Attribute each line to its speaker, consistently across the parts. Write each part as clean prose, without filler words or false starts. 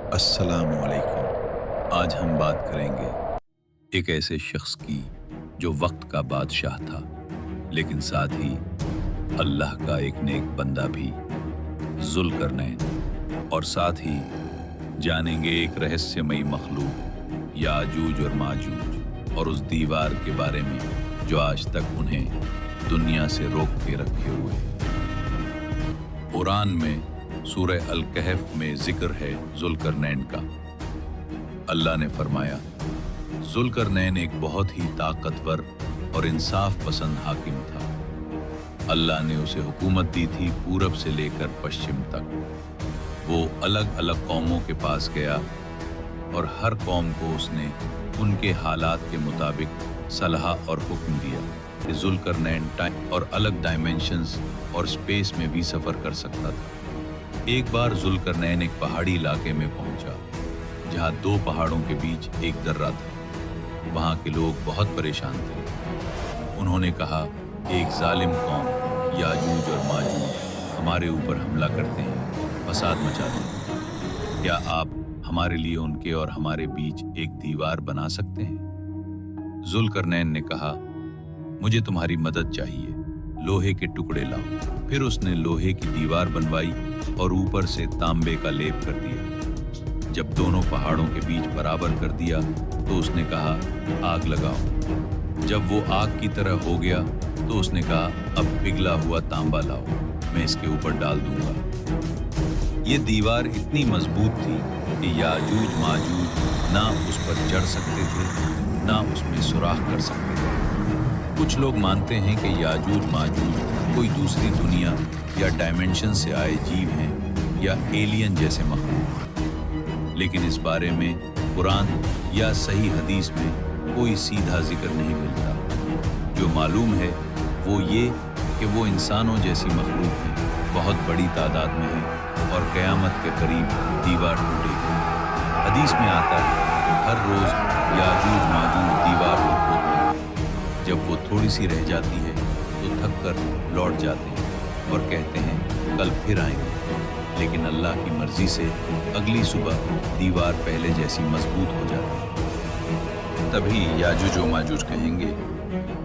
Speaker 1: अस्सलामु अलैकुम। आज हम बात करेंगे एक ऐसे शख्स की जो वक्त का बादशाह था, लेकिन साथ ही अल्लाह का एक नेक बंदा भी, ज़ुल्करनैन। और साथ ही जानेंगे एक रहस्यमयी मखलूक याजूज और माजूज और उस दीवार के बारे में जो आज तक उन्हें दुनिया से रोक के रखे हुए है। कुरान में सूरह अल कहफ में जिक्र है ज़ुल्करनैन का। अल्लाह ने फरमाया, ज़ुल्करनैन एक बहुत ही ताकतवर और इंसाफ पसंद हाकिम था। अल्लाह ने उसे हुकूमत दी थी पूरब से लेकर पश्चिम तक। वो अलग अलग कौमों के पास गया और हर कौम को उसने उनके हालात के मुताबिक सलाह और हुक्म दिया कि ज़ुल्करनैन टाइम और अलग डायमेंशंस और स्पेस में भी सफ़र कर सकता था। एक बार ज़ुल्करनैन एक पहाड़ी इलाके में पहुंचा जहां दो पहाड़ों के बीच एक दर्रा था। वहां के लोग बहुत परेशान थे। उन्होंने कहा, एक जालिम कौम याजूज और माजूज हमारे ऊपर हमला करते हैं, फसाद मचाते हैं। क्या आप हमारे लिए उनके और हमारे बीच एक दीवार बना सकते हैं? ज़ुल्करनैन ने कहा, मुझे तुम्हारी मदद चाहिए, लोहे के टुकड़े लाओ। फिर उसने लोहे की दीवार बनवाई और ऊपर से तांबे का लेप कर दिया। जब दोनों पहाड़ों के बीच बराबर कर दिया तो उसने कहा, आग लगाओ। जब वो आग की तरह हो गया तो उसने कहा, अब पिघला हुआ तांबा लाओ, मैं इसके ऊपर डाल दूंगा। ये दीवार इतनी मजबूत थी कि याजूज माजूज ना उस पर चढ़ सकते थे, ना उसमें सुराख कर सकते थे। कुछ लोग मानते हैं कि याजूज माजूज कोई दूसरी दुनिया या डायमेंशन से आए जीव हैं या एलियन जैसे मखलूक, लेकिन इस बारे में कुरान या सही हदीस में कोई सीधा जिक्र नहीं मिलता। जो मालूम है वो ये कि वो इंसानों जैसी मखलूक हैं, बहुत बड़ी तादाद में है और क़यामत के करीब दीवार टूटेगी। हदीस में आता है, हर रोज़ याजूज माजूज दीवार को खोदते हैं। जब वो थोड़ी सी रह जाती है तो थक कर लौट जाते हैं और कहते हैं कल फिर आएंगे, लेकिन अल्लाह की मर्जी से अगली सुबह दीवार पहले जैसी मजबूत हो जाती है। तभी याजूज और माजूज कहेंगे,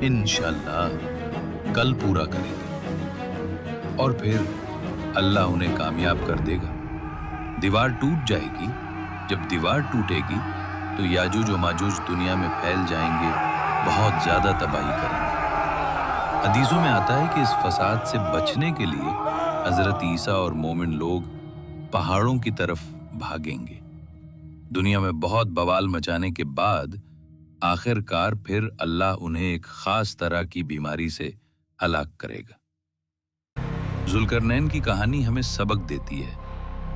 Speaker 1: इंशाअल्लाह कल पूरा करेंगे, और फिर अल्लाह उन्हें कामयाब कर देगा। दीवार टूट जाएगी। जब दीवार टूटेगी तो याजूज और माजूज दुनिया में फैल जाएंगे, बहुत ज्यादा तबाही करेंगे। हदीसों में आता है कि इस फसाद से बचने के लिए हजरत ईसा और मोमिन लोग पहाड़ों की तरफ भागेंगे। दुनिया में बहुत बवाल मचाने के बाद आखिरकार फिर अल्लाह उन्हें एक खास तरह की बीमारी से हलाक करेगा। ज़ुल्करनैन की कहानी हमें सबक देती है,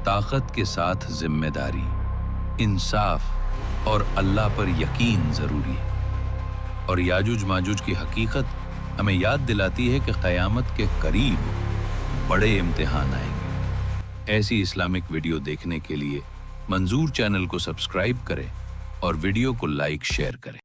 Speaker 1: ताकत के साथ जिम्मेदारी, इंसाफ और अल्लाह पर यकीन जरूरी है। और याजूज माजूज की हकीकत हमें याद दिलाती है कि क़यामत के करीब बड़े इम्तिहान आएंगे। ऐसी इस्लामिक वीडियो देखने के लिए मंजूर चैनल को सब्सक्राइब करें और वीडियो को लाइक शेयर करें।